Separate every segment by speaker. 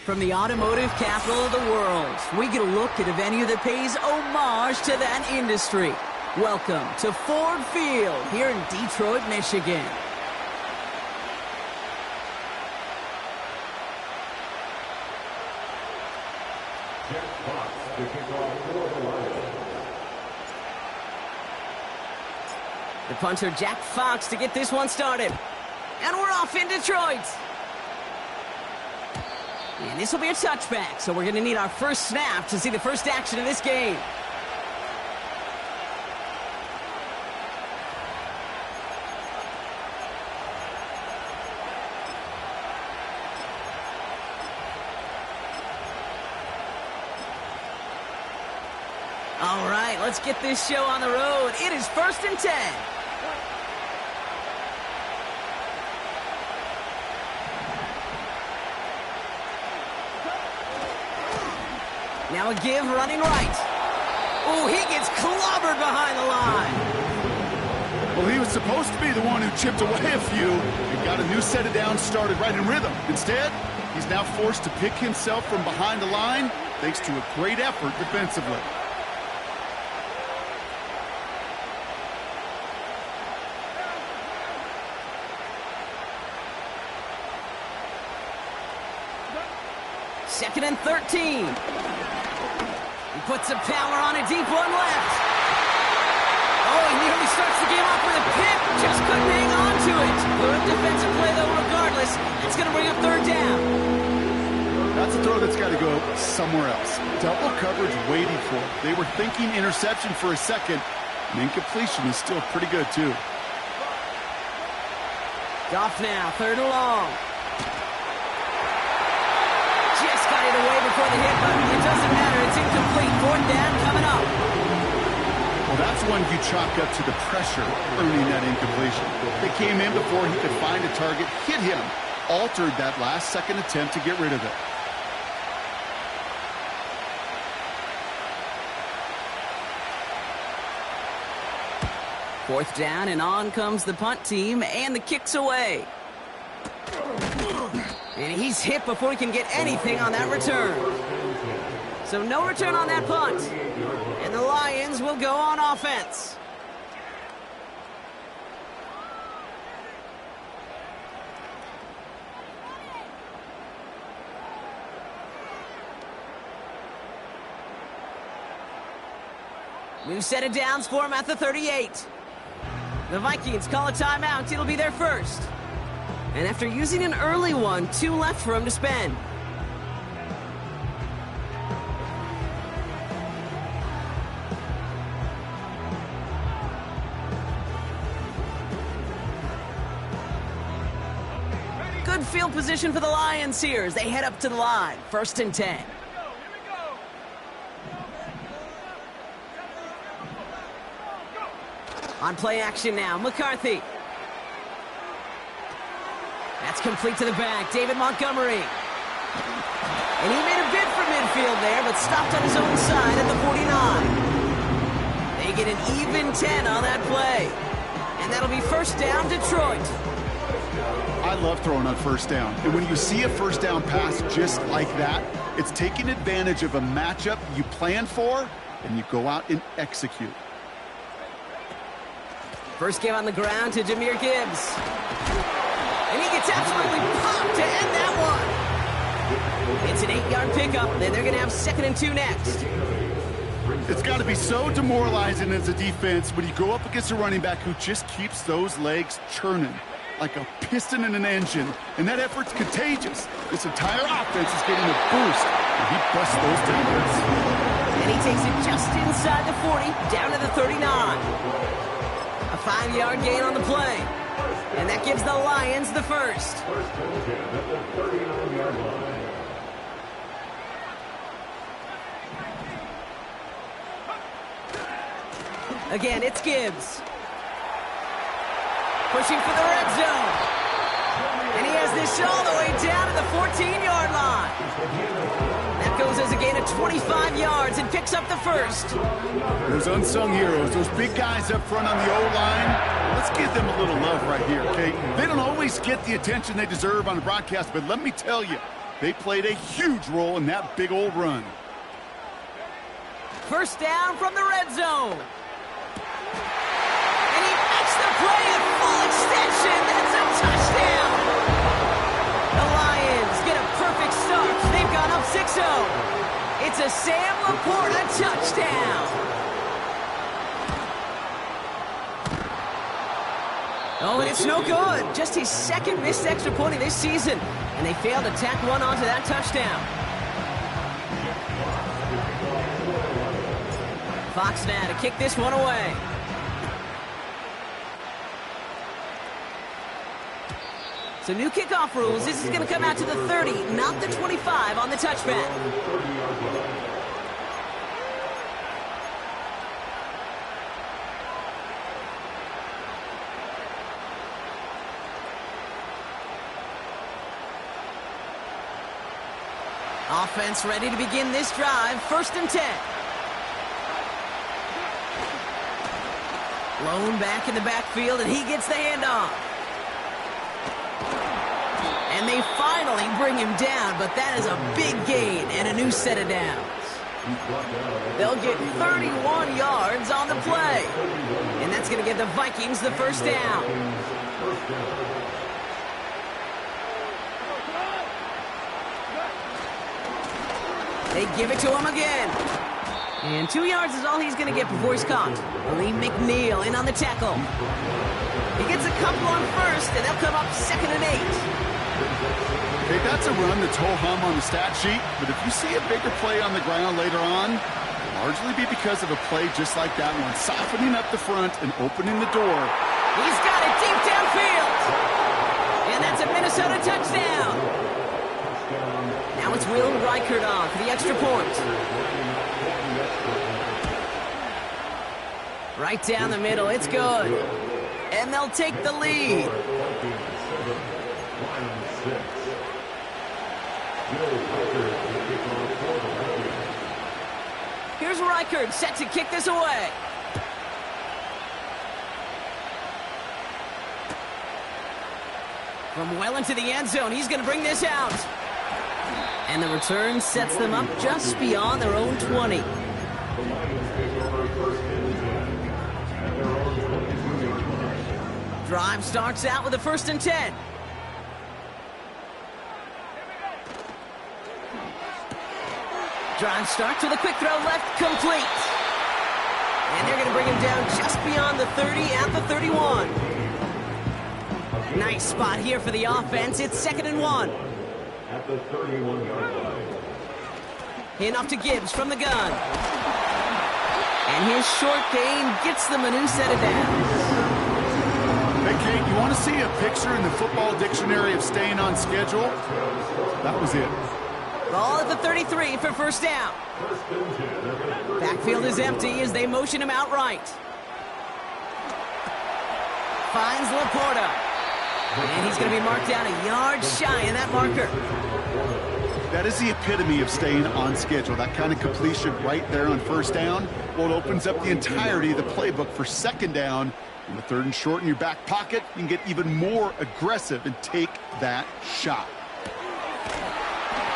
Speaker 1: From the automotive capital of the world, we get a look at a venue that pays homage to that industry. Welcome to Ford Field here in Detroit, Michigan. The punter, Jack Fox, to get this one started. And we're off in Detroit. And this will be a touchback, so we're going to need our first snap to see the first action of this game. All right, let's get this show on the road. It is 1st and 10. Now a give, running right. Oh, he gets clobbered behind the line.
Speaker 2: Well, he was supposed to be the one who chipped away a few and got a new set of downs started right in rhythm. Instead, he's now forced to pick himself from behind the line thanks to a great effort defensively.
Speaker 1: Second and 13. He puts some power on a deep one left. Oh, he nearly starts the game off with a pick. Just couldn't hang on to it. Good defensive play, though, regardless. It's going to bring up 3rd down.
Speaker 2: That's a throw that's got to go somewhere else. Double coverage waiting for it. They were thinking interception for a second. And incompletion is still pretty good, too.
Speaker 1: Goff now, 3rd and long. Just got it away before the hit, but it doesn't matter. It's incomplete. 4th down coming up.
Speaker 2: Well, that's one you chalk up to the pressure earning that incompletion. They came in before he could find a target, hit him, altered that last second attempt to get rid of it.
Speaker 1: Fourth down, and on comes the punt team, and the kick's away. And he's hit before he can get anything on that return. So no return on that punt. And the Lions will go on offense. New set of downs for him at the 38. The Vikings call a timeout. It'll be their first. And after using an early one, 2 left for him to spend. Good field position for the Lions here as they head up to the line. 1st and 10. On play action now, McCarthy. That's complete to the back, David Montgomery. And he made a bid for midfield there, but stopped on his own side at the 49. They get an even 10 on that play. And that'll be 1st down, Detroit.
Speaker 2: I love throwing on 1st down. And when you see a 1st down pass just like that, it's taking advantage of a matchup you plan for, and you go out and execute.
Speaker 1: First give on the ground to Jahmyr Gibbs. And he gets absolutely popped to end that one. It's an 8-yard pickup, and they're going to have 2nd and 2 next.
Speaker 2: It's got to be so demoralizing as a defense when you go up against a running back who just keeps those legs churning like a piston in an engine, and that effort's contagious. This entire offense is getting a boost, and he busts those tackles.
Speaker 1: And he takes it just inside the 40, down to the 39. A 5-yard gain on the play. And that gives the Lions the first. Again, it's Gibbs. Pushing for the red zone. And he has this all the way down to the 14-yard line. That goes as a gain of 25 yards and picks up the first.
Speaker 2: Those unsung heroes, those big guys up front on the O-line, let's give them a little love right here, okay? They don't always get the attention they deserve on the broadcast, but let me tell you, They played a huge role in that big old run.
Speaker 1: First down from the red zone. And he makes the play at full extension. That's a touchdown. The Lions get a perfect start. They've gone up 6-0. It's a Sam Laporta touchdown. Oh, and it's no good. Just his second missed extra point of this season. And they failed to tack one onto that touchdown. Fox now to kick this one away. So new kickoff rules. This is going to come out to the 30, not the 25 on the touchback. Offense ready to begin this drive. 1st and 10. Lone back in the backfield, and he gets the handoff. And they finally bring him down, but that is a big gain and a new set of downs. They'll get 31 yards on the play. And that's going to give the Vikings the first down. They give it to him again. And 2 yards is all he's going to get before he's caught. Lee McNeil in on the tackle. He gets a couple on first, and they'll come up 2nd and 8.
Speaker 2: Okay, that's a run that's ho-hum on the stat sheet, but if you see a bigger play on the ground later on, largely be because of a play just like that one, softening up the front and opening the door.
Speaker 1: He's got it deep downfield. And that's a Minnesota touchdown. Now it's Will Reichert on for the extra point. Right down the middle, it's good. And they'll take the lead. Here's Reichert set to kick this away. From well into the end zone, he's going to bring this out. And the return sets them up just beyond their own 20. Drive starts out with a 1st and 10. Drive starts with a quick throw left, complete. And they're going to bring him down just beyond the 30 at the 31. Nice spot here for the offense. It's 2nd and 1.
Speaker 3: At the 31-yard line.
Speaker 1: Hand off to Gibbs from the gun. And his short gain gets them a new set of downs.
Speaker 2: Hey, Kate, you want to see a picture in the football dictionary of staying on schedule? That was it.
Speaker 1: Ball at the 33 for first down. Backfield is empty as they motion him out right. Finds Laporta. And he's going to be marked down a yard shy of that marker.
Speaker 2: That is the epitome of staying on schedule. That kind of completion right there on first down. Well, it opens up the entirety of the playbook for 2nd down. In the 3rd and short in your back pocket, you can get even more aggressive and take that shot.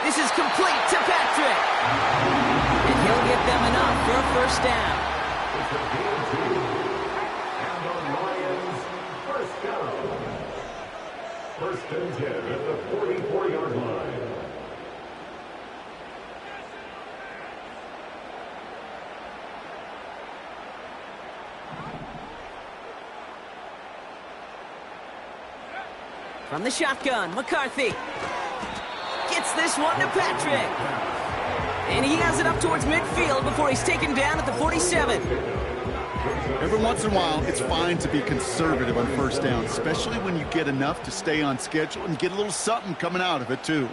Speaker 1: This is complete to Patrick. And he'll get them enough for a first down.
Speaker 3: And the Lions, first down. 1st and 10 at the 44-yard line.
Speaker 1: From the shotgun, McCarthy gets this one to Patrick. And he has it up towards midfield before he's taken down at the 47.
Speaker 2: Every once in a while, it's fine to be conservative on first down, especially when you get enough to stay on schedule and get a little something coming out of it, too.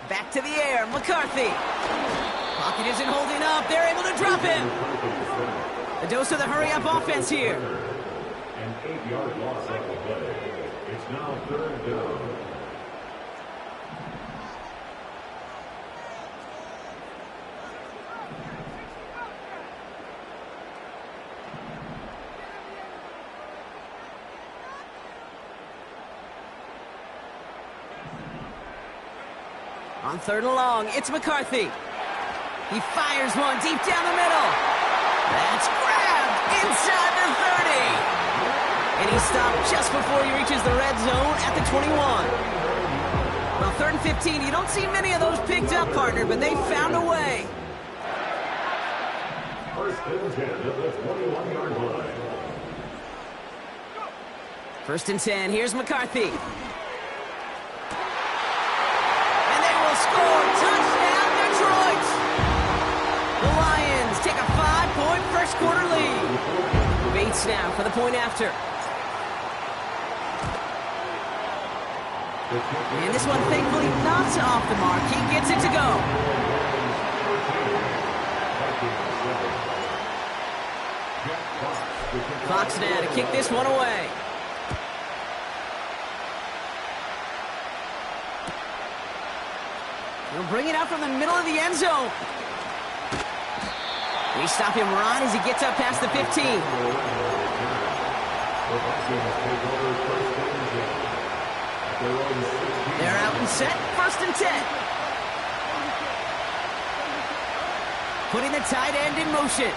Speaker 1: Back to the air, McCarthy. Pocket isn't holding up. They're able to drop him. A dose of the hurry-up offense here.
Speaker 3: An 8-yard loss on the play. It's now 3rd down.
Speaker 1: On 3rd and long, it's McCarthy. He fires one deep down the middle. That's grabbed inside the 30. And he stopped just before he reaches the red zone at the 21. Well, 3rd and 15, you don't see many of those picked up, partner, but they found a way.
Speaker 3: First and 10 at the 21-yard line.
Speaker 1: 1st and 10, here's McCarthy. And they will score. Touchdown, Detroit! The Lions take a 5-point first quarter lead. Bates now for the point after. And this one thankfully not off the mark. He gets it to go. Fox now to kick this one away. He'll bring it out from the middle of the end zone. They stop him right as he gets up past the 15. They're out and set. 1st and 10. Putting the tight end in motion.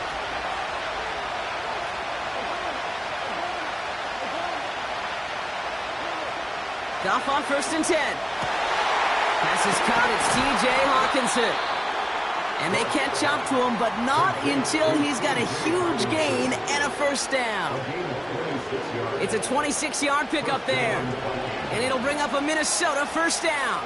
Speaker 1: Goff on 1st and 10. Pass is caught. It's T.J. Hawkinson. And they catch up to him, but not until he's got a huge gain and a first down. It's a 26-yard pickup there. And it'll bring up a Minnesota first down.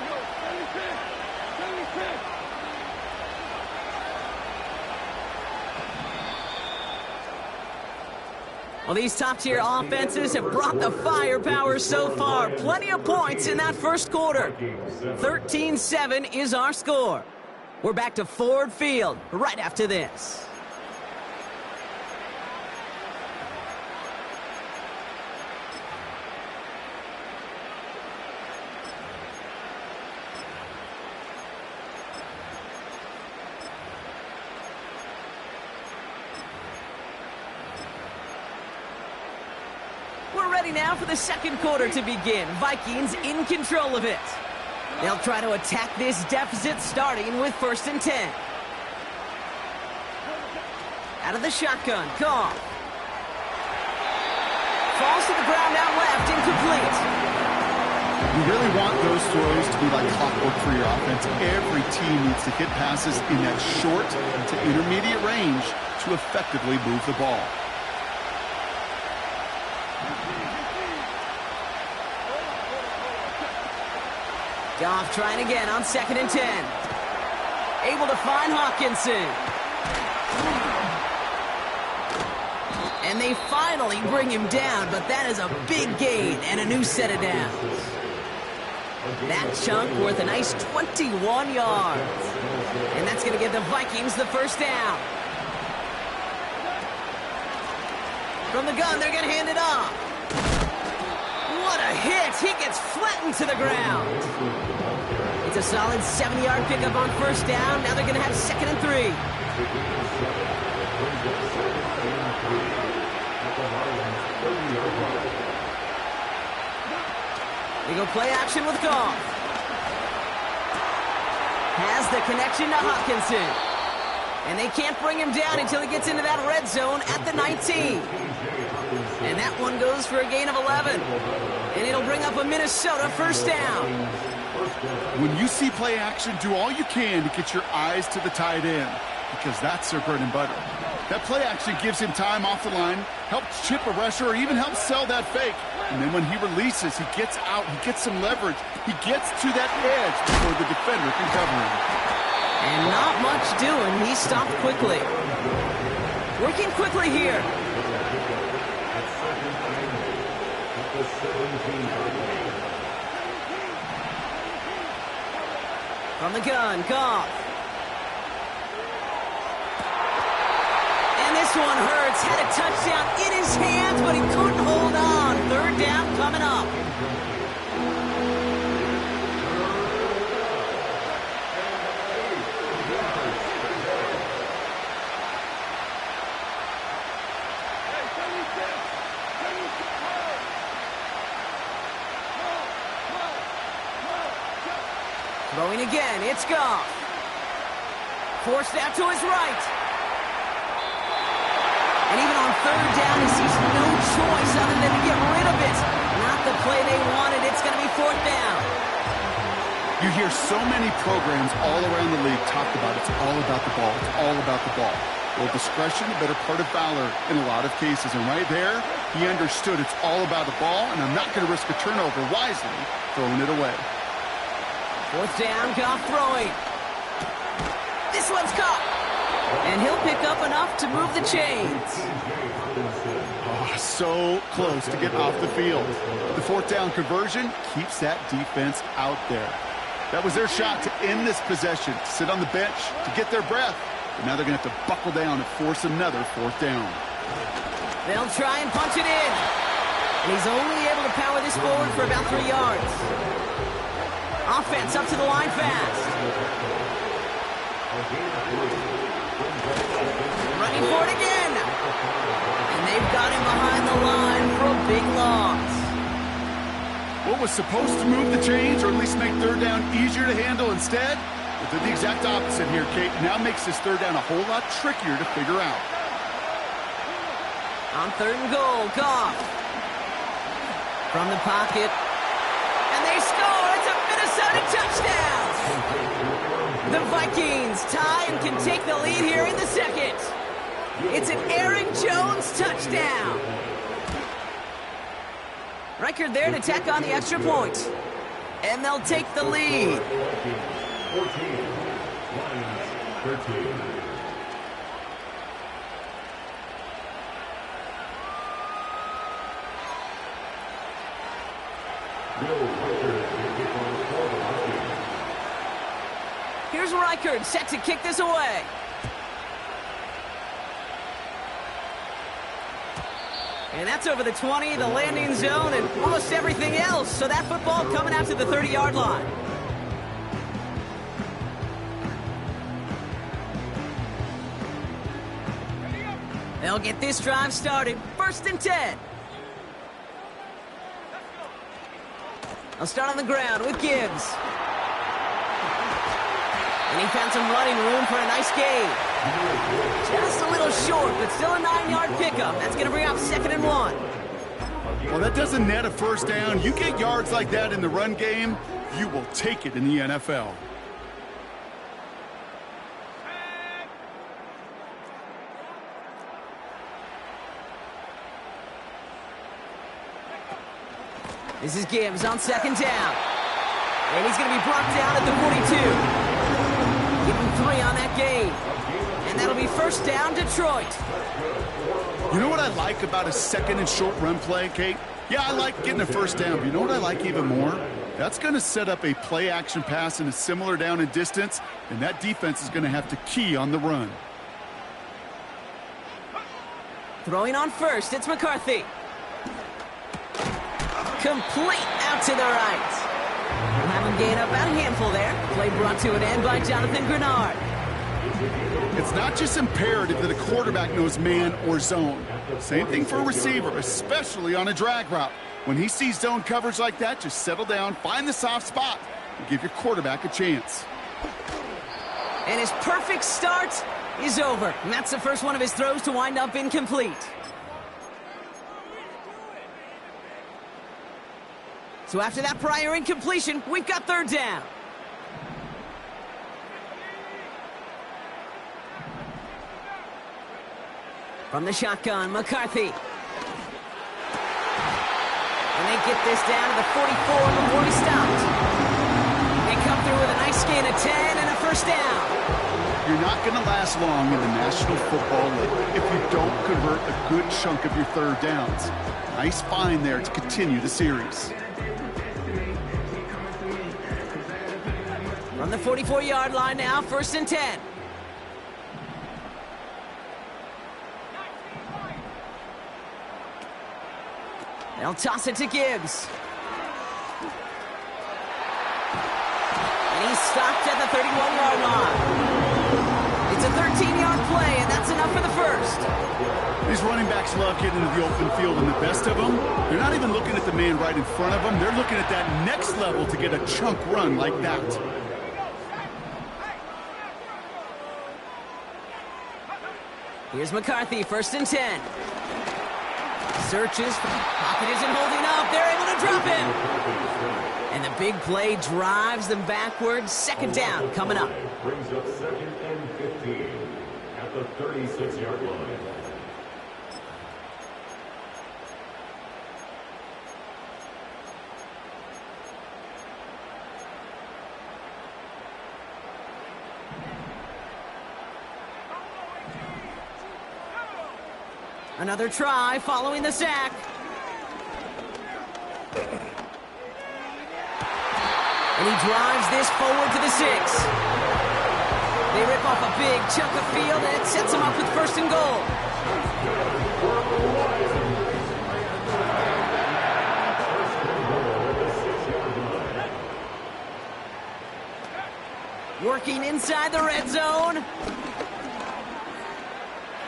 Speaker 1: Well, these top-tier offenses have brought the firepower so far. Plenty of points in that first quarter. 13-7 is our score. We're back to Ford Field right after this. We're ready now for the second quarter to begin. Vikings in control of it. They'll try to attack this deficit starting with 1st and 10. Out of the shotgun, Goff. Falls to the ground out left, incomplete.
Speaker 2: You really want those throws to be like clockwork for your offense. Every team needs to hit passes in that short to intermediate range to effectively move the ball.
Speaker 1: Goff trying again on 2nd and 10. Able to find Hawkinson. And they finally bring him down, but that is a big gain and a new set of downs. That chunk worth a nice 21 yards. And that's going to give the Vikings the first down. From the gun, they're going to hand it off. What a hit! He gets flattened to the ground. It's a solid 70-yard pickup on first down. Now they're going to have 2nd and 3. They go play action with Goff. Has the connection to Hawkinson. And they can't bring him down until he gets into that red zone at the 19. And that one goes for a gain of 11. And it'll bring up a Minnesota first down.
Speaker 2: When you see play action, do all you can to get your eyes to the tight end, because that's their bread and butter. That play action gives him time off the line, helps chip a rusher, or even helps sell that fake. And then when he releases, he gets out, he gets some leverage. He gets to that edge before the defender can cover him.
Speaker 1: And not much doing. He stopped quickly. Working quickly here. From the gun, Goff. And this one hurts. Had a touchdown in his hands, but he couldn't hold on. 3rd down coming up. Throwing again, it's Goff. Forced out to his right. And even on third down, he sees no choice other than to get rid of it. Not the play they wanted. It's going to be fourth down.
Speaker 2: You hear so many programs all around the league talk about it's all about the ball. It's all about the ball. Well, discretion, the better part of valor in a lot of cases. And right there, he understood it's all about the ball, and I'm not going to risk a turnover, wisely throwing it away.
Speaker 1: Fourth down, Goff throwing. This one's caught. And he'll pick up enough to move the chains.
Speaker 2: Oh, so close to get off the field. The fourth down conversion keeps that defense out there. That was their shot to end this possession, to sit on the bench, to get their breath. But now they're going to have to buckle down and force another fourth down.
Speaker 1: They'll try and punch it in. And he's only able to power this forward for about 3 yards. Offense up to the line fast. Running for it again. And they've got him behind the line for a big loss.
Speaker 2: What was supposed to move the chains, or at least make third down easier to handle instead? Well, did the exact opposite here, Kate. Now makes this third down a whole lot trickier to figure out.
Speaker 1: On third and goal, Goff. From the pocket. And they score! It's a Minnesota touchdown! The Vikings tie and can take the lead here in the second. It's an Aaron Jones touchdown. Record there to tack on the extra point. And they'll take the lead.
Speaker 3: 14, Lions 13.
Speaker 1: Here's Reichard set to kick this away. And that's over the 20, the landing zone, and almost everything else. So that football coming out to the 30-yard line. They'll get this drive started. 1st and 10. I'll start on the ground with Gibbs. And he found some running room for a nice gain. Just a little short, but still a 9-yard pickup. That's going to bring up 2nd and 1.
Speaker 2: Well, that doesn't net a first down. You get yards like that in the run game, you will take it in the NFL.
Speaker 1: This is Gibbs on 2nd down. And he's going to be brought down at the 42. Give him 3 on that gain. And that'll be 1st down, Detroit.
Speaker 2: You know what I like about a 2nd and short run play, Kate? Yeah, I like getting a first down, but you know what I like even more? That's going to set up a play-action pass in a similar down and distance, and that defense is going to have to key on the run.
Speaker 1: Throwing on 1st, it's McCarthy. Complete out to the right. We'll have him gain up about a handful there. Play brought to an end by Jonathan Grenard.
Speaker 2: It's not just imperative that a quarterback knows man or zone. Same thing for a receiver, especially on a drag route. When he sees zone coverage like that, just settle down, find the soft spot, and give your quarterback a chance.
Speaker 1: And his perfect start is over. And that's the first one of his throws to wind up incomplete. So after that prior incompletion, we've got 3rd down. From the shotgun, McCarthy. And they get this down to the 44 before he stopped. They come through with a nice gain of 10 and a 1st down.
Speaker 2: You're not going to last long in the National Football League if you don't convert a good chunk of your 3rd downs. Nice find there to continue the series.
Speaker 1: From the 44-yard line now, 1st and 10. They'll toss it to Gibbs. And he's stopped at the 31-yard line. It's a 13-yard play, and that's enough for the 1st.
Speaker 2: These running backs love getting into the open field, and the best of them, they're not even looking at the man right in front of them. They're looking at that next level to get a chunk run like that.
Speaker 1: Here's McCarthy, 1st and 10. Searches. Pocket isn't holding up. They're able to drop him. And the big play drives them backwards. 2nd down coming up.
Speaker 3: Brings up 2nd and 15 at the 36-yard line.
Speaker 1: Another try following the sack. And he drives this forward to the 6. They rip off a big chunk of field, and it sets them up with 1st and goal. Working inside the red zone.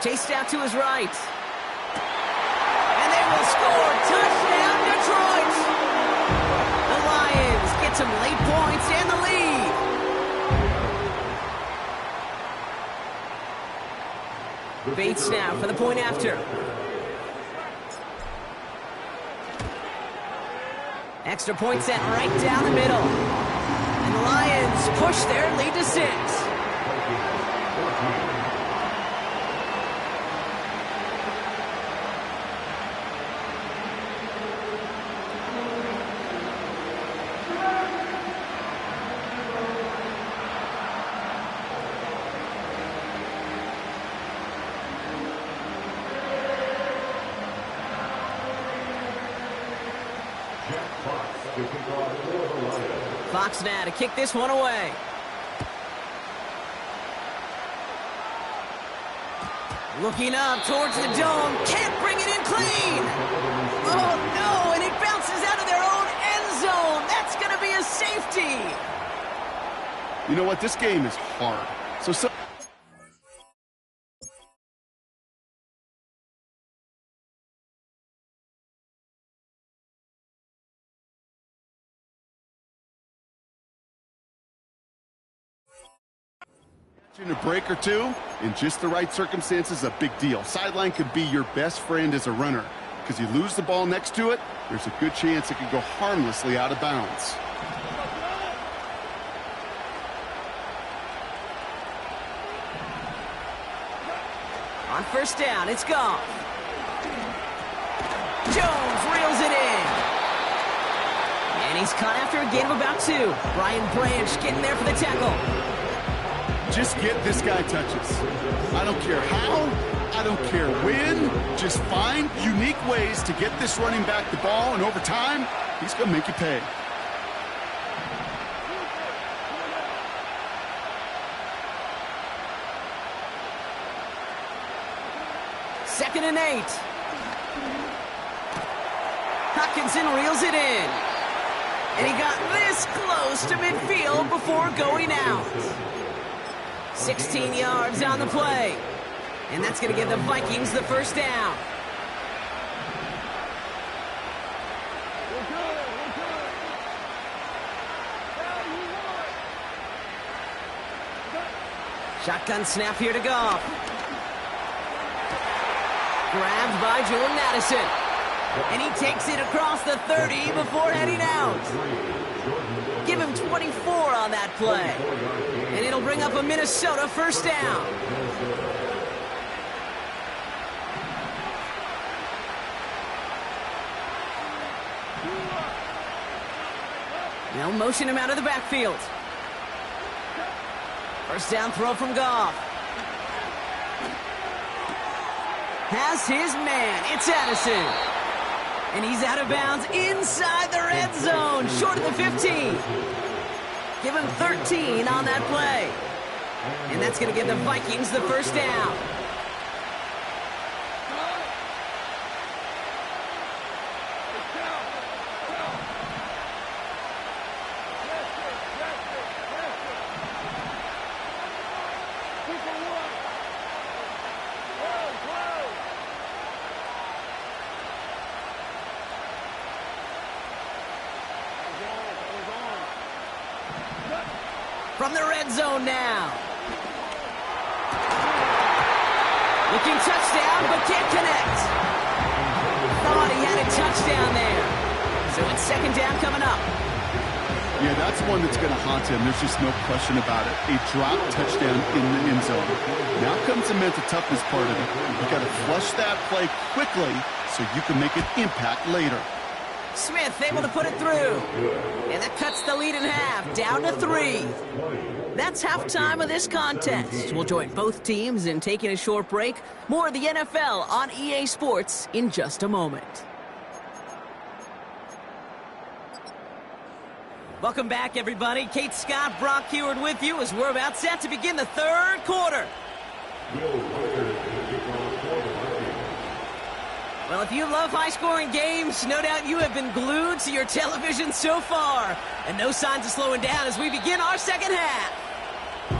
Speaker 1: Chased out to his right. And they will score. Touchdown, Detroit! The Lions get some late points and the lead. Bates now for the point after. Extra point set right down the middle. And the Lions push their lead to 6. Fox now to kick this one away. Looking up towards the dome. Can't bring it in clean. Oh, no, and it bounces out of their own end zone. That's going to be a safety.
Speaker 2: You know what? This game is hard. So in a break or two, in just the right circumstances, a big deal. Sideline could be your best friend as a runner, because you lose the ball next to it, there's a good chance it could go harmlessly out of bounds.
Speaker 1: On 1st down, it's Goff. Jones reels it in. And he's caught after a gain of about 2. Brian Branch getting there for the tackle.
Speaker 2: Just get this guy touches. I don't care how, I don't care when. Just find unique ways to get this running back the ball, and over time, he's going to make you pay.
Speaker 1: Second and 8. Hockenson reels it in. And he got this close to midfield before going out. 16 yards on the play. And that's going to give the Vikings the 1st down. Shotgun snap here to Goff. Grabbed by Jordan Addison. And he takes it across the 30 before heading out. Give him 24 on that play. And it'll bring up a Minnesota 1st down. They'll motion him out of the backfield. 1st down throw from Goff. Has his man. It's Addison. And he's out of bounds inside the red zone. Short of the 15. Give him 13 on that play. And that's going to give the Vikings the 1st down. From the red zone now. Looking touchdown, but can't connect. Thought he had a touchdown there. So it's second down coming up.
Speaker 2: Yeah, that's one that's going to haunt him. There's just no question about it. A drop touchdown in the end zone. Now comes the mental toughness part of it. You got to flush that play quickly so you can make an impact later.
Speaker 1: Smith able to put it through. And that cuts the lead in half, down to 3. That's halftime of this contest. We'll join both teams in taking a short break. More of the NFL on EA Sports in just a moment. Welcome back, everybody. Kate Scott, Brock Heward with you as we're about set to begin the third quarter. Well, if you love high-scoring games, no doubt you have been glued to your television so far. And no signs of slowing down as we begin our second half.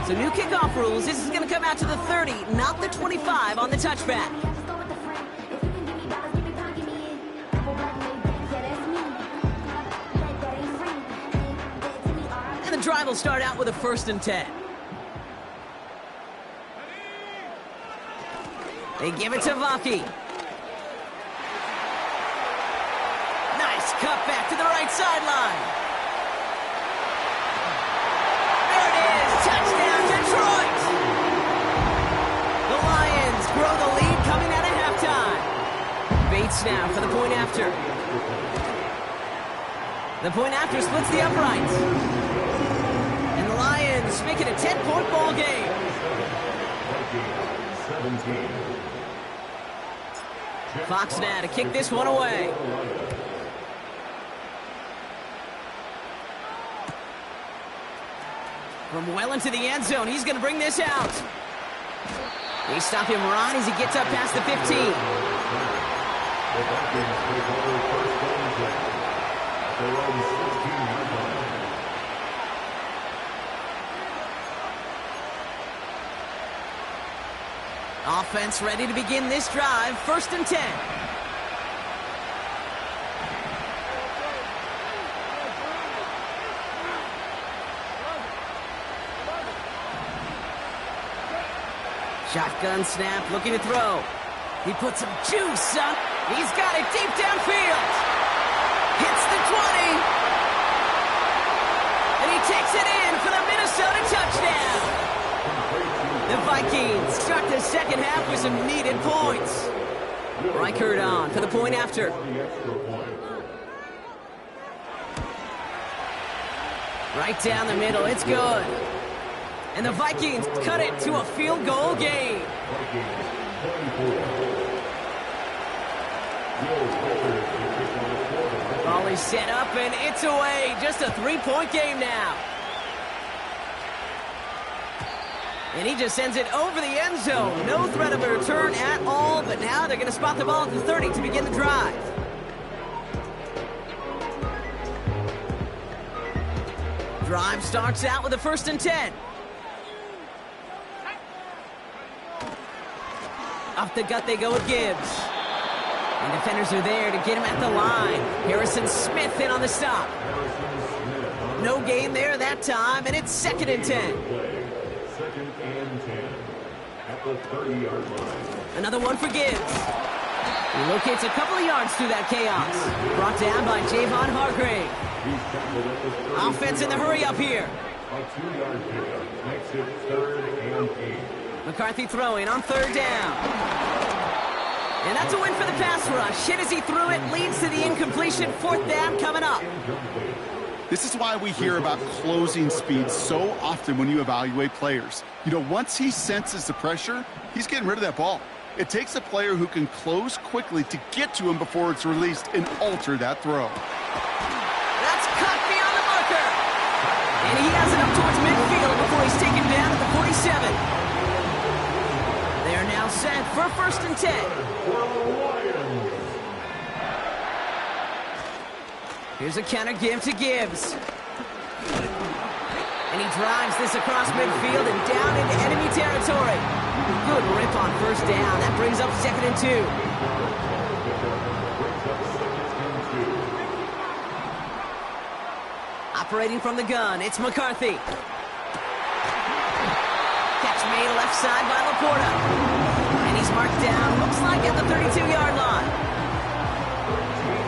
Speaker 1: So new kickoff rules. This is going to come out to the 30, not the 25 on the touchback. And the drive will start out with a 1st and 10. They give it to Vaki. Cut back to the right sideline. There it is. Touchdown, Detroit. The Lions grow the lead coming out of halftime. Bates now for the point after. The point after splits the uprights. And the Lions make it a 10-point ball game. 17. Fox now to kick this one away. From well into the end zone, he's going to bring this out. They stop him right as he gets up past the 15. Offense ready to begin this drive, 1st and 10. Shotgun snap, looking to throw. He puts some juice on. He's got it deep downfield. Hits the 20. And he takes it in for the Minnesota touchdown. The Vikings start the second half with some needed points. Reichert on for the point after. Right down the middle, it's good. And the Vikings cut it to a field goal game. Volley set up and it's away. Just a 3-point game now. And he just sends it over the end zone. No threat of a return at all, but now they're going to spot the ball at the 30 to begin the drive. Drive starts out with a 1st and 10. Up the gut they go with Gibbs. And defenders are there to get him at the line. Harrison Smith in on the stop. No gain there that time, and it's 2nd and 10.
Speaker 3: 2nd and 10 at the 30-yard line.
Speaker 1: Another one for Gibbs. He locates a couple of yards through that chaos. Brought down by Javon Hargrave. Offense in the hurry up here.
Speaker 3: A 2-yard pickup makes it 3rd and 8.
Speaker 1: McCarthy throwing on 3rd down. And that's a win for the pass rush. Hit as he threw it, leads to the incompletion. 4th down coming up.
Speaker 2: This is why we hear about closing speed so often when you evaluate players. You know, once he senses the pressure, he's getting rid of that ball. It takes a player who can close quickly to get to him before it's released and alter that throw.
Speaker 1: That's cut beyond the marker. And he has it up towards midfield before he's taken down at the 47. They are now set for 1st and 10. Here's a counter give to Gibbs. And he drives this across midfield and down into enemy territory. Good rip on 1st down. That brings up 2nd and 2. Operating from the gun, it's Mccarthy. Catch made left side by Laporta. And he He's marked down, looks like at the 32-yard line.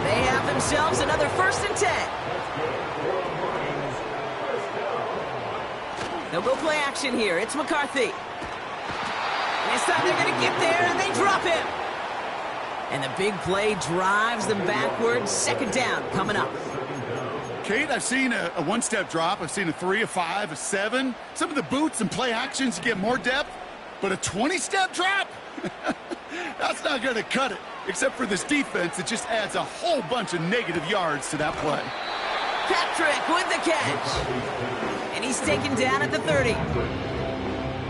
Speaker 1: They have themselves another 1st and 10. They'll go play action here. It's McCarthy. This time they're going to get there, and they drop him. And the big play drives them backwards. 2nd down coming up.
Speaker 2: Kate, I've seen a one-step drop. I've seen a 3, a 5, a 7. Some of the boots and play actions get more depth, but a 20-step drop? That's not going to cut it. Except for this defense, it just adds a whole bunch of negative yards to that play.
Speaker 1: Patrick with the catch. And he's taken down at the 30.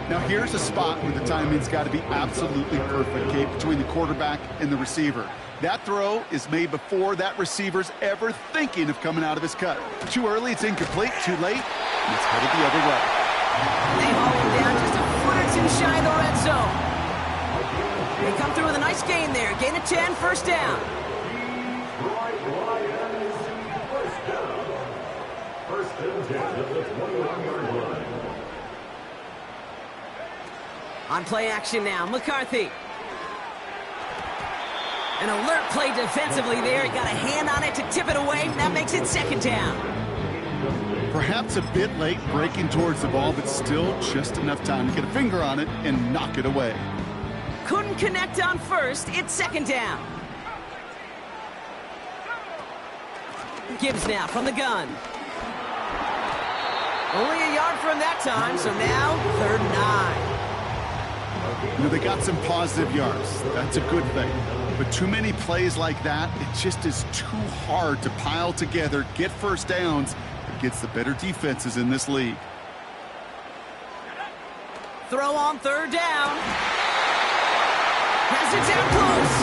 Speaker 2: Now here's a spot where the timing's got to be absolutely perfect, Kate, between the quarterback and the receiver. That throw is made before that receiver's ever thinking of coming out of his cut. Too early, it's incomplete. Too late, it's headed the other way.
Speaker 1: They haul him down just a foot or 2 shy of the red zone. They come through with a nice gain there. Gain of 10, 1st down.
Speaker 3: Detroit Lions, 1st down. 1st and 10 at the 21-yard line.
Speaker 1: On play action now, McCarthy. An alert play defensively there. He got a hand on it to tip it away. That makes it 2nd down.
Speaker 2: Perhaps a bit late breaking towards the ball, but still just enough time to get a finger on it and knock it away.
Speaker 1: Couldn't connect on 1st. It's 2nd down. Gibbs now from the gun. Only a yard from that time, so now 3rd and 9.
Speaker 2: You know, they got some positive yards. That's a good thing. But too many plays like that, it just is too hard to pile together, get 1st downs against the better defenses in this league.
Speaker 1: Throw on 3rd down. Has it down close.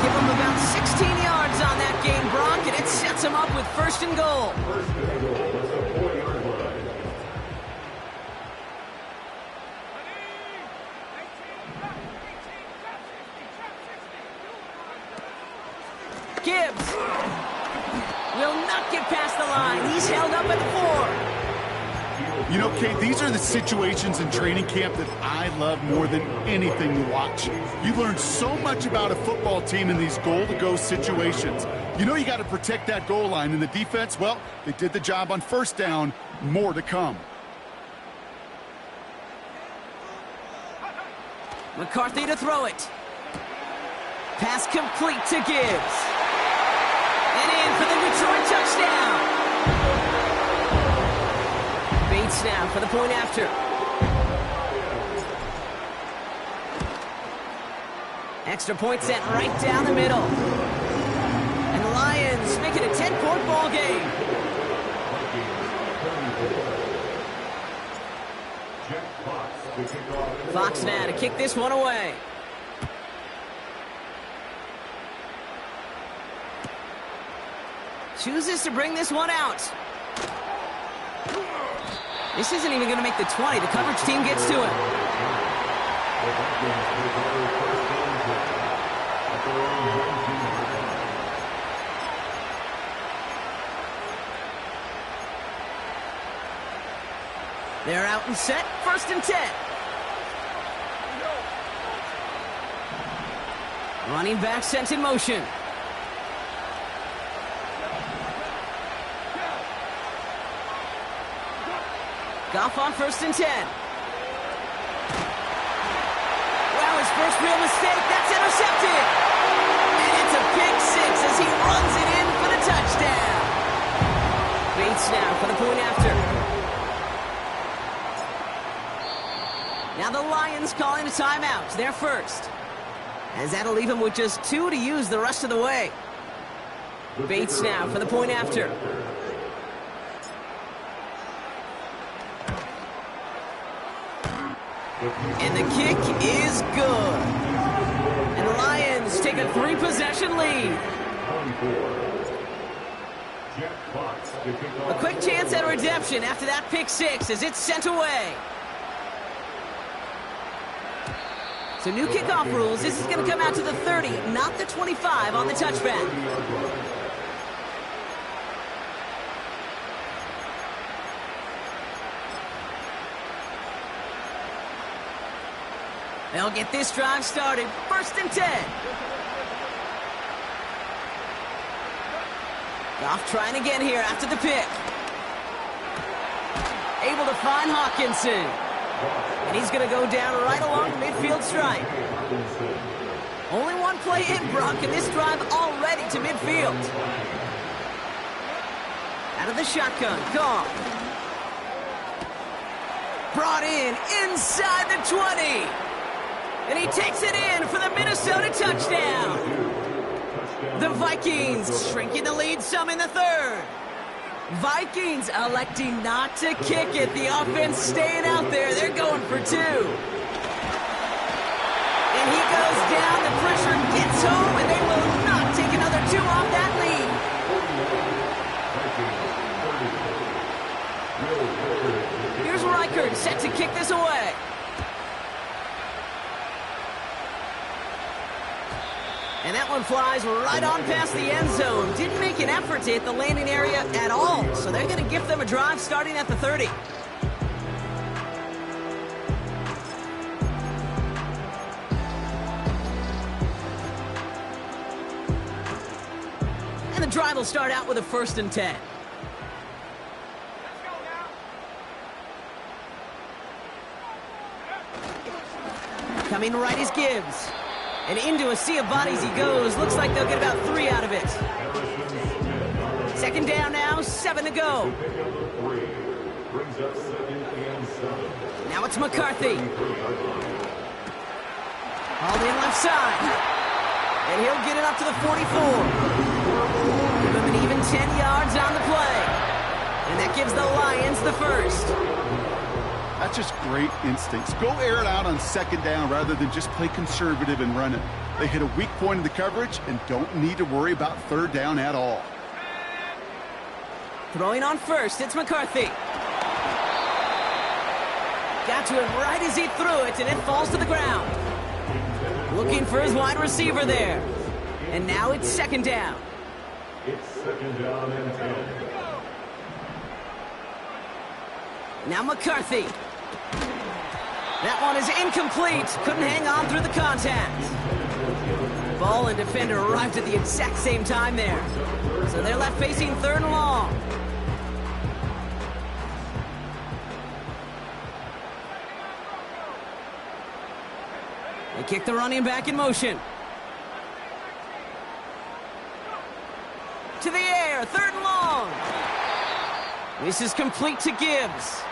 Speaker 1: Give him about 16 yards on that game, Brock, and it sets him up with 1st and goal.
Speaker 3: 1st and goal at the 4-yard line.
Speaker 1: Gibbs will not get past the line. He's held up at 4.
Speaker 2: You know, Kate, these are the situations in training camp that I love more than anything to watch. You learn so much about a football team in these goal-to-go situations. You know you got to protect that goal line, and the defense, well, they did the job on 1st down. More to come.
Speaker 1: McCarthy to throw it. Pass complete to Gibbs. And in for the Detroit touchdown. Bates now for the point after. Extra point set right down the middle. And the Lions make it a 10-point ball game. Fox now to kick this one away. Chooses to bring this one out. This isn't even going to make the 20. The coverage team gets to him. They're out and set. 1st and 10. Running back sent in motion. Goff on 1st and 10. Well, his first real mistake. That's intercepted. And it's a pick 6 as he runs it in for the touchdown. Bates now for the point after. Now the Lions calling a timeout. They're first. As that'll leave him with just 2 to use the rest of the way. Bates now for the point after. And the kick is good. And the Lions take a 3-possession lead. A quick chance at redemption after that pick 6 as it's sent away. So new kickoff rules. This is going to come out to the 30, not the 25 on the touchback. They'll get this drive started. 1st and 10. Goff trying again here after the pick. Able to find Hawkinson. And he's going to go down right along the midfield stripe. Only one play in, Brock, and this drive already to midfield. Out of the shotgun, Goff. Brought in inside the 20. And he takes it in for the Minnesota touchdown. The Vikings shrinking the lead some in the 3rd. Vikings electing not to kick it. The offense staying out there. They're going for 2. And he goes down. The pressure gets home, and they will not take another 2 off that lead. Here's Reichert set to kick this away. And that one flies right on past the end zone. Didn't make an effort to hit the landing area at all. So they're going to gift them a drive starting at the 30. And the drive will start out with a 1st and 10. Coming right is Gibbs. And into a sea of bodies he goes. Looks like they'll get about 3 out of it. 2nd down now, 7 to go. Now it's McCarthy. Hauled in left side. And he'll get it up to the 44. Give him an even 10 yards on the play. And that gives the Lions the 1st.
Speaker 2: That's just great instincts. Go air it out on 2nd down rather than just play conservative and run it. They hit a weak point in the coverage and don't need to worry about 3rd down at all.
Speaker 1: Throwing on 1st, it's McCarthy. Got to him right as he threw it, and it falls to the ground. Looking for his wide receiver there. And now it's 2nd down.
Speaker 3: It's 2nd down and 10.
Speaker 1: Now McCarthy. That one is incomplete. Couldn't hang on through the contact. Ball and defender arrived at the exact same time there. So they're left facing 3rd and long. They kick the running back in motion. To the air, 3rd and long. This is complete to Gibbs.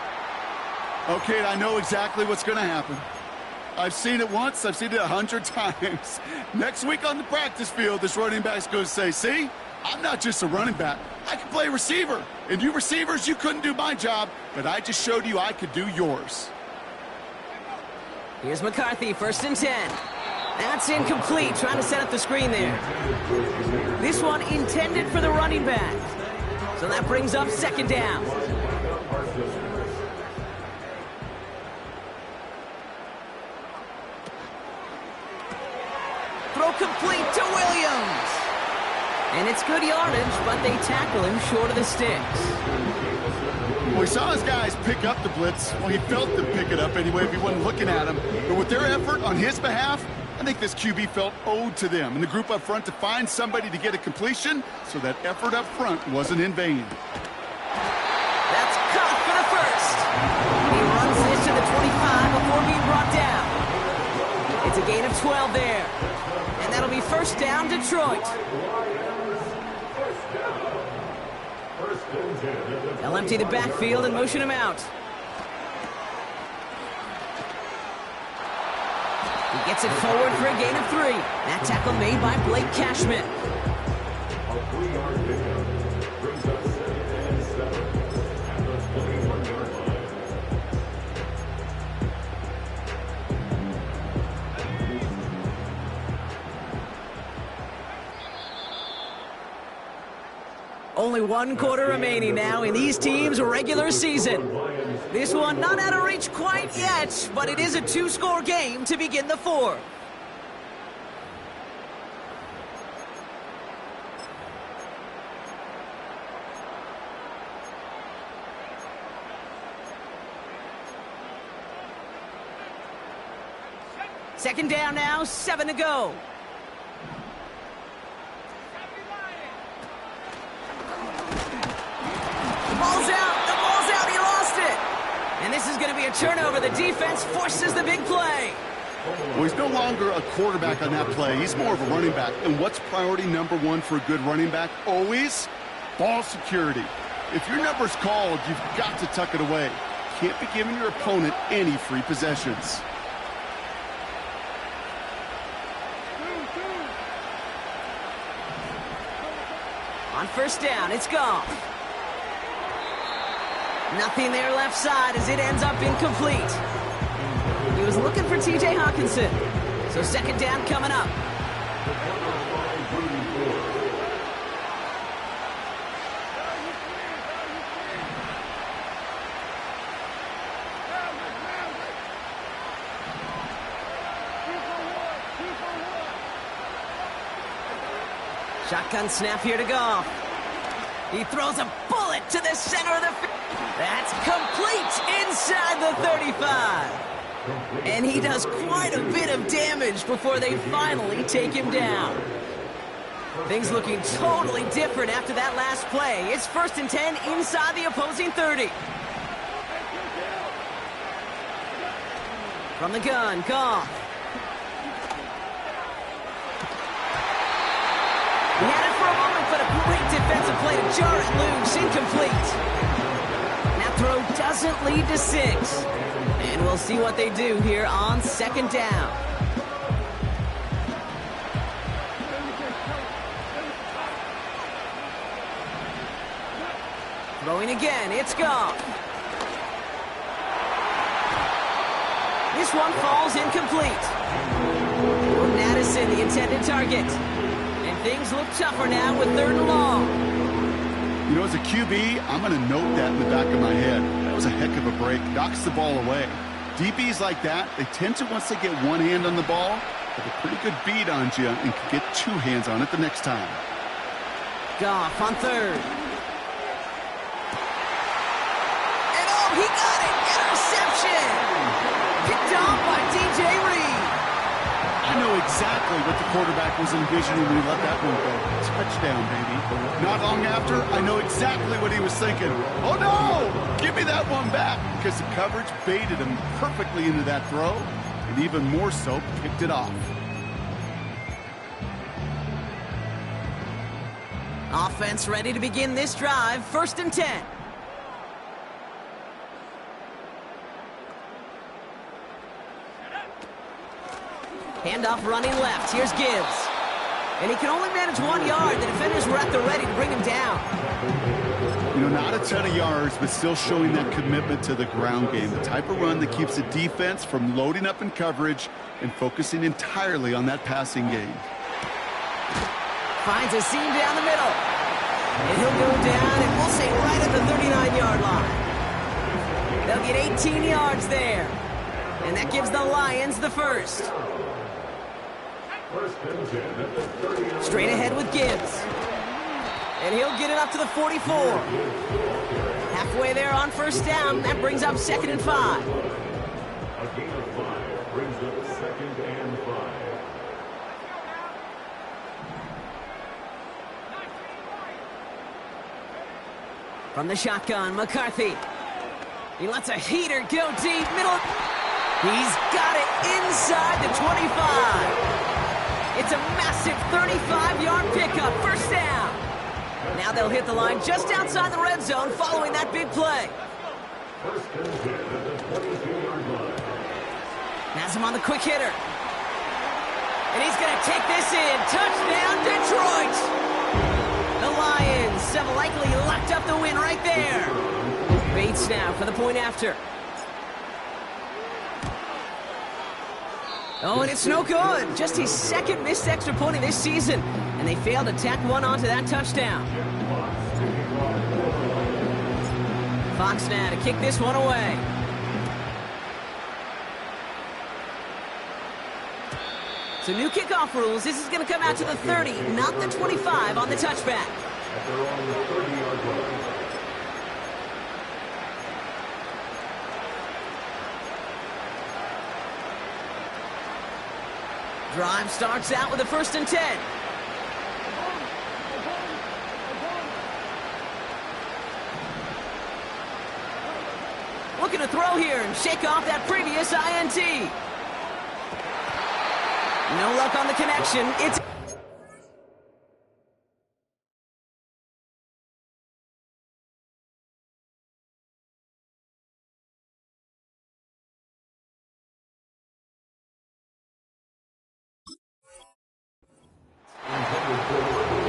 Speaker 2: Okay, I know exactly what's going to happen. I've seen it once, I've seen it 100 times. Next week on the practice field, this running back's going to say, see, I'm not just a running back. I can play receiver. And you receivers, you couldn't do my job, but I just showed you I could do yours.
Speaker 1: Here's McCarthy, 1st and 10. That's incomplete, trying to set up the screen there. This one intended for the running back. So that brings up 2nd down. Throw complete to Williams. And it's good yardage, but they tackle him short of the sticks.
Speaker 2: Well, he saw his guys pick up the blitz. Well, he felt them pick it up anyway if he wasn't looking at him. But with their effort on his behalf, I think this QB felt owed to them and the group up front to find somebody to get a completion, so that effort up front wasn't in vain.
Speaker 1: That's caught for the 1st. He runs this to the 25 before being brought down. It's a gain of 12 there. And that'll be 1st down, Detroit. They'll empty the backfield and motion him out. He gets it forward for a gain of 3. That tackle made by Blake Cashman. Only 1 quarter remaining now in these teams' regular season. This one not out of reach quite yet, but it is a 2-score game to begin the 4th. Second down now, 7 to go. The ball's out, he lost it. And this is going to be a turnover. The defense forces the big play.
Speaker 2: Well, he's no longer a quarterback on that play. He's more of a running back. And what's priority number one for a good running back? Always ball security. If your number's called, you've got to tuck it away. Can't be giving your opponent any free possessions.
Speaker 1: On first down, it's Goff. Nothing there left side as it ends up incomplete. He was looking for T.J. Hawkinson. So second down coming up. Shotgun snap here to Goff. He throws a bullet to the center of the field. That's complete inside the 35. And he does quite a bit of damage before they finally take him down. Things looking totally different after that last play. It's 1st and 10 inside the opposing 30. From the gun, Goff. He had it for a moment, but a great defensive play to jar it loose, incomplete. That throw doesn't lead to 6. And we'll see what they do here on second down. Throwing again, it's Goff. This one falls incomplete. Jordan Addison, the intended target. Things look tougher now with 3rd and long.
Speaker 2: You know, as a QB, I'm going to note that in the back of my head. That was a heck of a break. Knocks the ball away. DBs like that, they tend to, once they get one hand on the ball, have a pretty good beat on you and can get 2 hands on it the next time.
Speaker 1: Goff on 3rd. And oh, he got it! Interception! Picked off by DJ Reed.
Speaker 2: I know exactly what the quarterback was envisioning when he let that one go. Touchdown, baby. Not long after, I know exactly what he was thinking. Oh, no! Give me that one back! Because the coverage baited him perfectly into that throw, and even more so, picked it off.
Speaker 1: Offense ready to begin this drive. 1st and 10. Handoff running left. Here's Gibbs. And he can only manage 1 yard. The defenders were at the ready to bring him down.
Speaker 2: You know, not a ton of yards, but still showing that commitment to the ground game. The type of run that keeps the defense from loading up in coverage and focusing entirely on that passing game.
Speaker 1: Finds a seam down the middle. And he'll go down, and we'll say right at the 39-yard line. They'll get 18 yards there. And that gives the Lions the first. Straight ahead with Gibbs. And he'll get it up to the 44. Halfway there on first down. That brings up 2nd and 5.
Speaker 3: A gain of 5 brings up 2nd and 5.
Speaker 1: From the shotgun, McCarthy. He lets a heater go deep. Middle. He's got it inside the 25. It's a massive 35-yard pickup. First down. Now they'll hit the line just outside the red zone following that big play.
Speaker 3: 1st and 10 at the 22-yard line.
Speaker 1: Has him on the quick hitter. And he's going to take this in. Touchdown, Detroit. The Lions have likely locked up the win right there. Bates now for the point after. Oh, and it's no good. Just his 2nd missed extra point of this season. And they failed to tack one onto that touchdown. Fox now to kick this one away. So new kickoff rules. This is going to come out to the 30, not the 25 on the touchback.
Speaker 3: At their own 30-yard line.
Speaker 1: Drive starts out with a 1st and 10. Looking to throw here and shake off that previous INT. No luck on the connection. It's...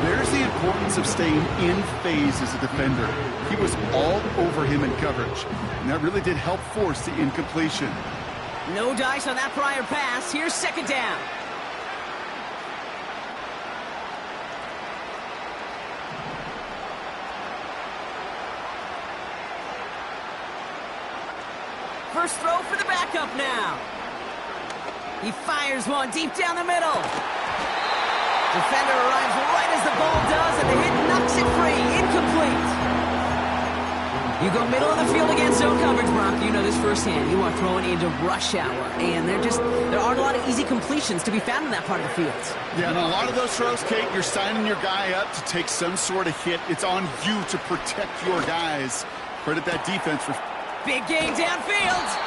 Speaker 2: There's the importance of staying in phase as a defender. He was all over him in coverage, and that really did help force the incompletion.
Speaker 1: No dice on that prior pass. Here's 2nd down. First throw for the backup now. He fires one deep down the middle. Defender arrives right as the ball does, and the hit knocks it free. Incomplete. You go middle of the field against zone coverage, Brock. You know this firsthand. You are throwing into rush hour, and there aren't a lot of easy completions to be found in that part of the field.
Speaker 2: Yeah, and a lot of those throws, Kate, you're signing your guy up to take some sort of hit. It's on you to protect your guys. Credit that defense for...
Speaker 1: Big gain downfield.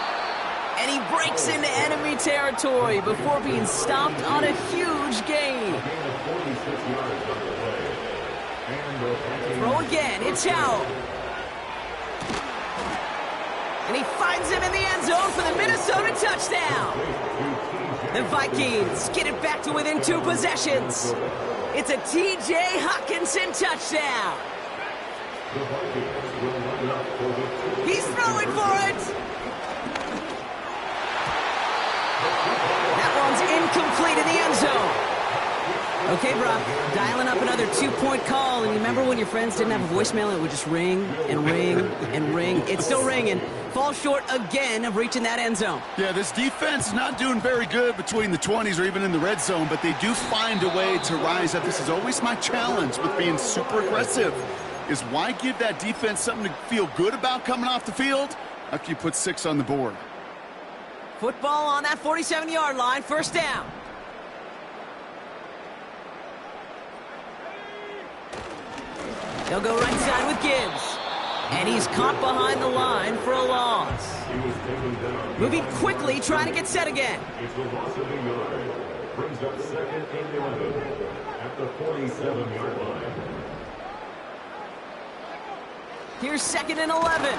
Speaker 1: And he breaks into enemy territory before being stopped on a huge gain. Throw again. It's Howell. And he finds him in the end zone for the Minnesota touchdown. The Vikings get it back to within 2 possessions. It's a T.J. Hockenson touchdown. He's throwing for it. That one's incomplete in the end zone. Okay, Brock, dialing up another 2-point call, and you remember when your friends didn't have a voicemail and it would just ring and ring and ring? It's still ringing. Falls short again of reaching that end zone.
Speaker 2: Yeah, this defense is not doing very good between the 20s or even in the red zone, but they do find a way to rise up. This is always my challenge with being super aggressive, is why give that defense something to feel good about coming off the field after you put 6 on the board?
Speaker 1: Football on that 47-yard line, 1st down. They'll go right side with Gibbs. And he's caught behind the line for a loss. Moving quickly, trying to get set again.
Speaker 3: It's a loss of a yard. Brings up 2nd and 11 at the 47-yard line.
Speaker 1: Here's 2nd and 11.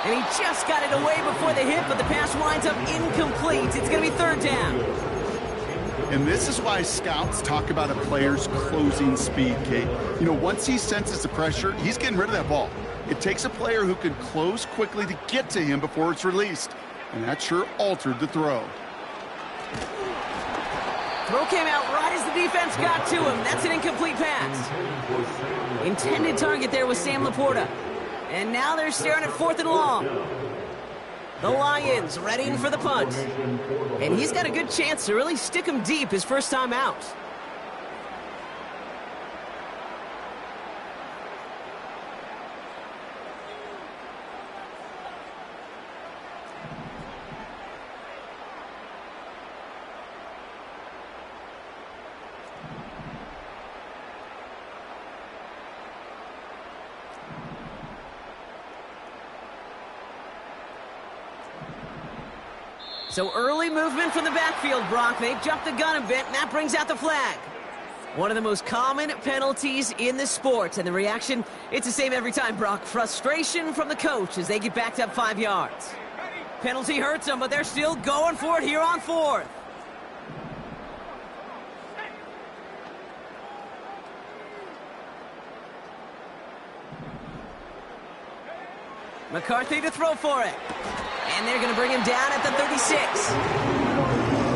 Speaker 1: And he just got it away before the hit, but the pass winds up incomplete. It's going to be 3rd down.
Speaker 2: And this is why scouts talk about a player's closing speed, Kate. You know, once he senses the pressure, he's getting rid of that ball. It takes a player who can close quickly to get to him before it's released. And that sure altered the throw.
Speaker 1: Throw came out right as the defense got to him. That's an incomplete pass. Intended target there was Sam Laporta. And now they're staring at 4th and long. The Lions readying for the punt. And he's got a good chance to really stick him deep his first time out. So early movement from the backfield, Brock. They've jumped the gun a bit, and that brings out the flag. One of the most common penalties in the sport, and the reaction, it's the same every time, Brock. Frustration from the coach as they get backed up 5 yards. Penalty hurts them, but they're still going for it here on 4th. McCarthy to throw for it. And they're going to bring him down at the 36.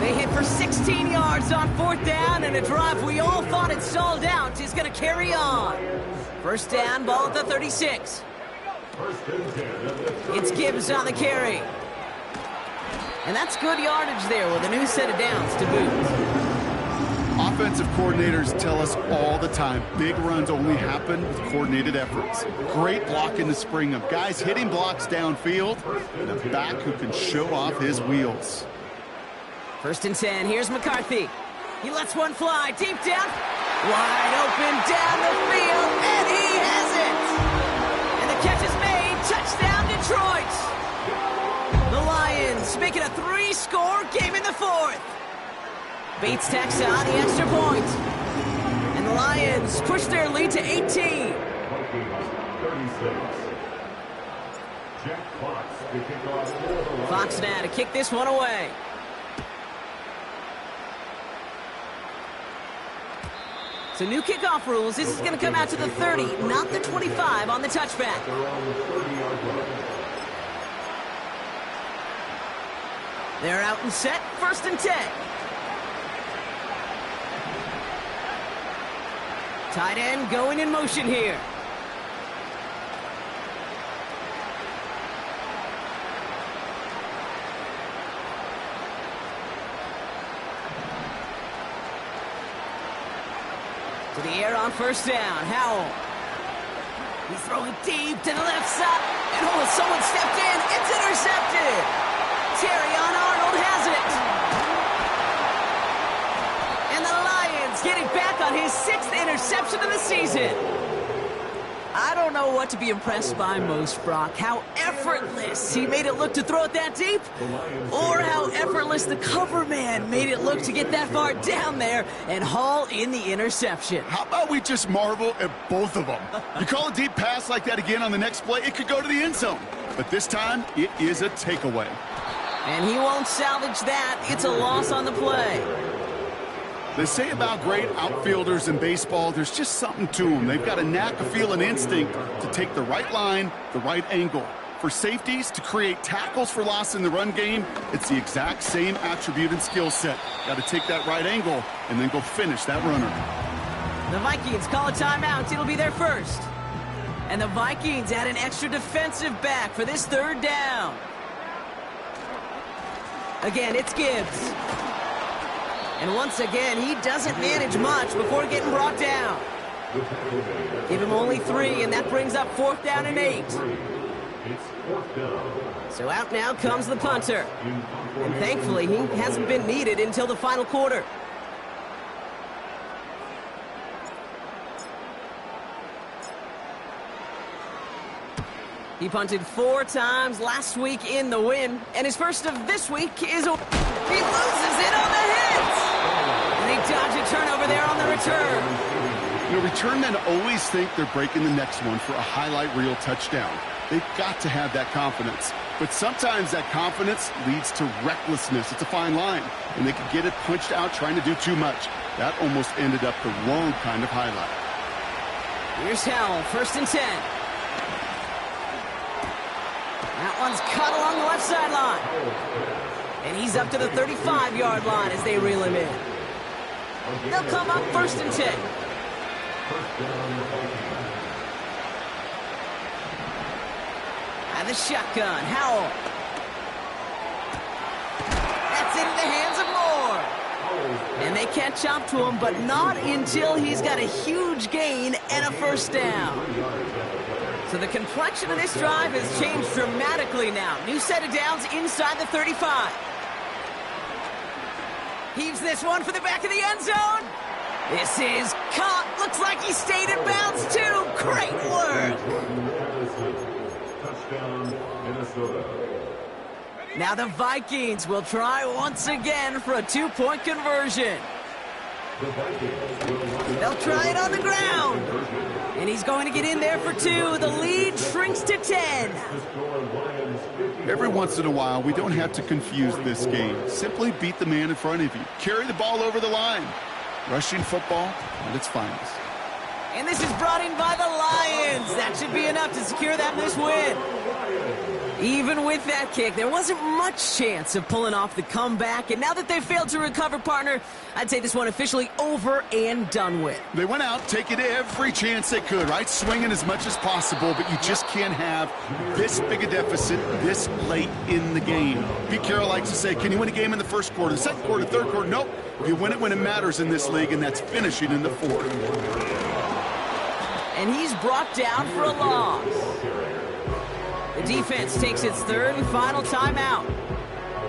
Speaker 1: They hit for 16 yards on 4th down, and a drive we all thought had stalled out is going to carry on. 1st down, ball at the 36. It's Gibbs on the carry. And that's good yardage there with a new set of downs to boot.
Speaker 2: Offensive coordinators tell us all the time, big runs only happen with coordinated efforts. Great blocking to spring them. Guys hitting blocks downfield, and a back who can show off his wheels.
Speaker 1: First and 10, here's McCarthy. He lets one fly deep down. Wide open down the field, and he has it! And the catch is made. Touchdown, Detroit! The Lions make it a 3-score game in the fourth. Bates tacks on the extra point. And the Lions push their lead to 18.
Speaker 3: 36. Jack Fox to kick off for the Lions.
Speaker 1: Fox now to kick this one away. So new kickoff rules. This is going to come out to the 30, not the 25 on the touchback.
Speaker 3: They're on the 30-yard line.
Speaker 1: They're out and set. First and 10. Tight end going in motion here. To the air on first down. Howell. He's throwing deep to the left side. And someone stepped in. It's intercepted. Terrion Arnold has it. And the Lions getting back on his 6th interception of the season. I don't know what to be impressed by most, Brock. How effortless he made it look to throw it that deep, or how effortless the cover man made it look to get that far down there and haul in the interception.
Speaker 2: How about we just marvel at both of them? You call a deep pass like that again on the next play, it could go to the end zone. But this time, it is a takeaway.
Speaker 1: And he won't salvage that. It's a loss on the play.
Speaker 2: They say about great outfielders in baseball, there's just something to them. They've got a knack, a feel, an instinct to take the right line, the right angle. For safeties, to create tackles for loss in the run game, it's the exact same attribute and skill set. Got to take that right angle and then go finish that runner.
Speaker 1: The Vikings call a timeout. It'll be their first. And the Vikings add an extra defensive back for this third down. Again, it's Gibbs. And once again, he doesn't manage much before getting brought down. Give him only 3, and that brings up 4th down and 8. So out now comes the punter. And thankfully, he hasn't been needed until the final quarter. He punted 4 times last week in the win, and his first of this week is a... He loses it on the hit! And they dodge a turnover there on the return.
Speaker 2: You know, return men always think they're breaking the next one for a highlight reel touchdown. They've got to have that confidence. But sometimes that confidence leads to recklessness. It's a fine line, and they can get it punched out trying to do too much. That almost ended up the wrong kind of highlight.
Speaker 1: Here's Howell, first and 10. That one's cut along the left sideline. And he's up to the 35-yard line as they reel him in. They'll come up first and 10. And the shotgun, Howell. That's into the hands of Moore. And they catch up to him, but not until he's got a huge gain and a first down. So the complexion of this drive has changed dramatically now. New set of downs inside the 35. Heaves this one for the back of the end zone. This is caught. Looks like he stayed in bounds too. Great work.
Speaker 3: Touchdown, Minnesota.
Speaker 1: Now the Vikings will try once again for a 2-point conversion. They'll try it on the ground. And he's going to get in there for 2. The lead shrinks to 10.
Speaker 2: Every once in a while, we don't have to confuse this game. Simply beat the man in front of you. Carry the ball over the line. Rushing football at its finest.
Speaker 1: And this is brought in by the Lions. That should be enough to secure them this win. Even with that kick, there wasn't much chance of pulling off the comeback. And now that they failed to recover, partner, I'd say this one officially over and done with.
Speaker 2: They went out taking every chance they could, right? Swinging as much as possible, but you just can't have this big a deficit this late in the game. Pete Carroll likes to say, can you win a game in the first quarter, the second quarter, third quarter? Nope. You win it when it matters in this league, and that's finishing in the fourth.
Speaker 1: And he's brought down for a loss. The defense takes its third and final timeout.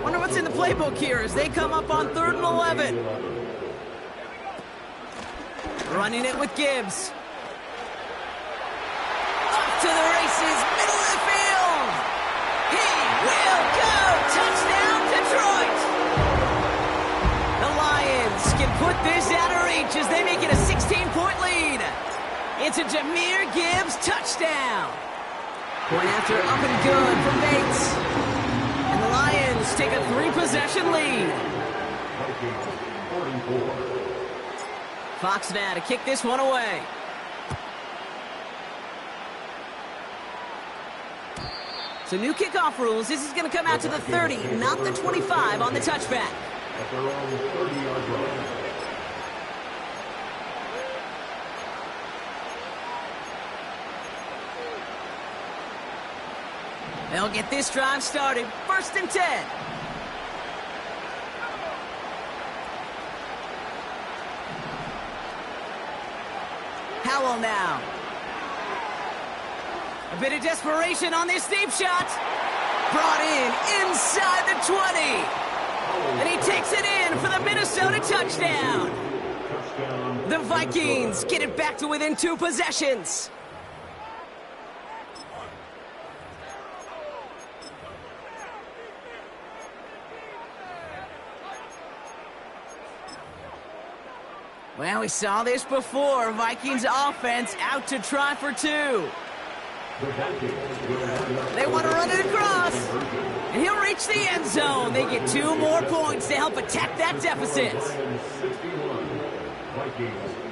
Speaker 1: Wonder what's in the playbook here as they come up on 3rd and 11. Running it with Gibbs. Off to the races, middle of the field. He will go. Touchdown, Detroit. The Lions can put this out of reach as they make it a 16-point lead. It's a Jahmyr Gibbs touchdown. Point after up and good from Bates. And the Lions take a 3-possession lead. Fox now to kick this one away. So new kickoff rules. This is going to come out to the 30, not the 25 on the touchback.
Speaker 3: At their own 30-yard line.
Speaker 1: They'll get this drive started. 1st and 10. Howell now. A bit of desperation on this deep shot. Brought in inside the 20. And he takes it in for the Minnesota touchdown. The Vikings get it back to within 2 possessions. Well, we saw this before. Vikings offense out to try for 2. They want to run it across. And he'll reach the end zone. They get 2 more points to help attack that deficit.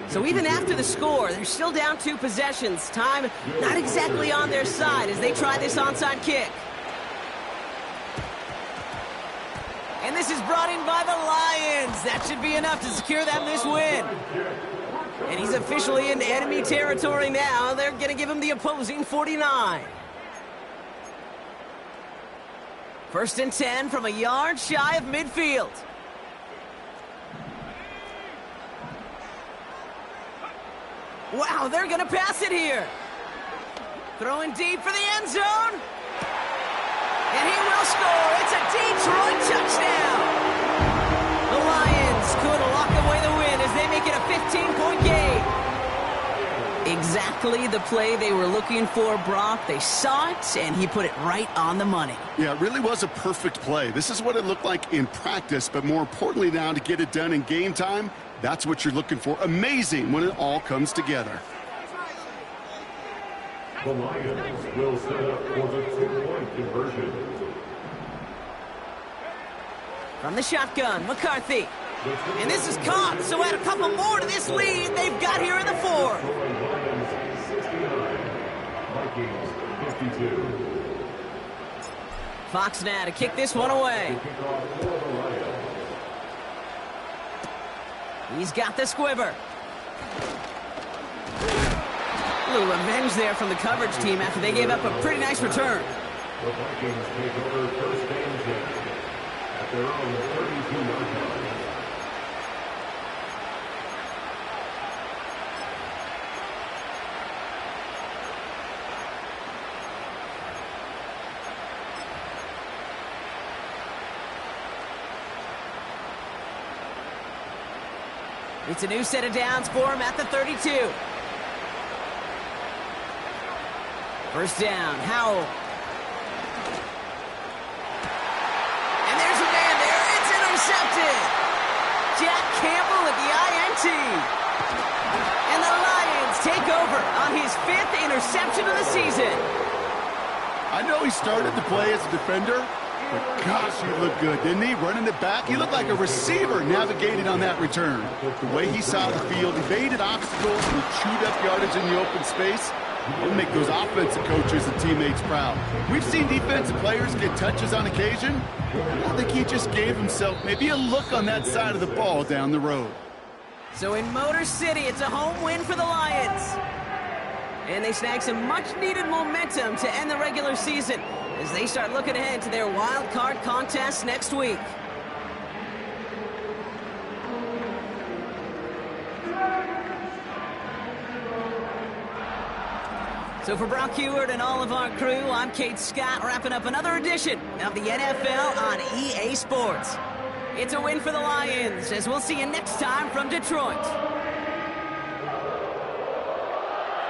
Speaker 1: So even after the score, they're still down 2 possessions. Time not exactly on their side as they try this onside kick. And this is brought in by the Lions. That should be enough to secure them this win. And he's officially in enemy territory now. They're going to give him the opposing 49. 1st and 10 from a yard shy of midfield. Wow, they're going to pass it here. Throwing deep for the end zone. And he will score. It's a Detroit touchdown. The Lions could lock away the win as they make it a 15-point game. Exactly the play they were looking for, Brock. They saw it, and he put it right on the money.
Speaker 2: Yeah, it really was a perfect play. This is what it looked like in practice, but more importantly now to get it done in game time, that's what you're looking for. Amazing when it all comes together.
Speaker 3: The Lions will set up for the 2-point conversion.
Speaker 1: From the shotgun, McCarthy. And this is caught, so add a couple more to this lead they've got here in the 4.
Speaker 3: Lions 69, Vikings 52.
Speaker 1: Fox now to kick this one away. He's got the squiver. A little revenge there from the coverage team after they gave up a pretty nice return.
Speaker 3: The Vikings take over first and 10 at their own 32-yard line.
Speaker 1: It's a new set of downs for him at the 32. First down, Howell. And there's a man there. It's intercepted. Jack Campbell at the INT. And the Lions take over on his 5th interception of the season.
Speaker 2: I know he started the play as a defender, but gosh, he looked good, didn't he? Running it back, he looked like a receiver navigating on that return. The way he saw the field, evaded obstacles, and chewed up yardage in the open space. It'll make those offensive coaches and teammates proud. We've seen defensive players get touches on occasion. I think he just gave himself maybe a look on that side of the ball down the road.
Speaker 1: So in Motor City, it's a home win for the Lions. And they snag some much-needed momentum to end the regular season as they start looking ahead to their wild card contest next week. So for Brock Heward and all of our crew, I'm Kate Scott, wrapping up another edition of the NFL on EA Sports. It's a win for the Lions, as we'll see you next time from Detroit.